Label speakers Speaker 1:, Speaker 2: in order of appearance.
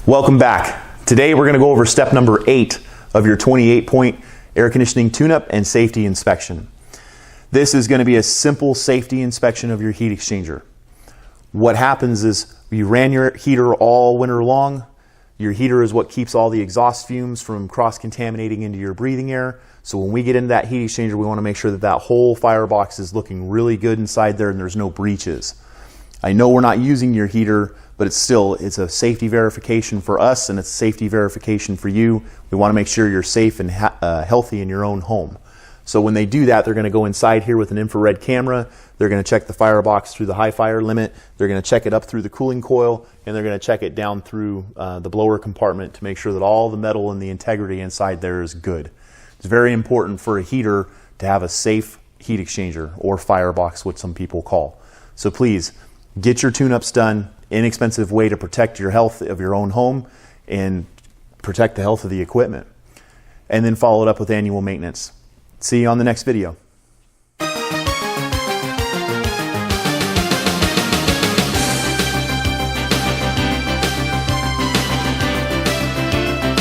Speaker 1: Welcome back. Today we're going to go over step number 8 of your 28-point air conditioning tune-up and safety inspection. This is going to be a simple safety inspection of your heat exchanger. What happens is you ran your heater all winter long. Your heater is what keeps all the exhaust fumes from cross-contaminating into your breathing air. So when we get into that heat exchanger, we want to make sure that that whole firebox is looking really good inside there and there's no breaches. I know we're not using your heater, but it's a safety verification for us and it's a safety verification for you. We want to make sure you're safe and healthy in your own home. So when they do that, they're going to go inside here with an infrared camera. They're going to check the firebox through the high fire limit. They're going to check it up through the cooling coil, and they're going to check it down through the blower compartment to make sure that all the metal and the integrity inside there is good. It's very important for a heater to have a safe heat exchanger, or firebox, what some people call. So please, get your tune-ups done. Inexpensive way to protect your health of your own home and protect the health of the equipment. And then follow it up with annual maintenance. See you on the next video.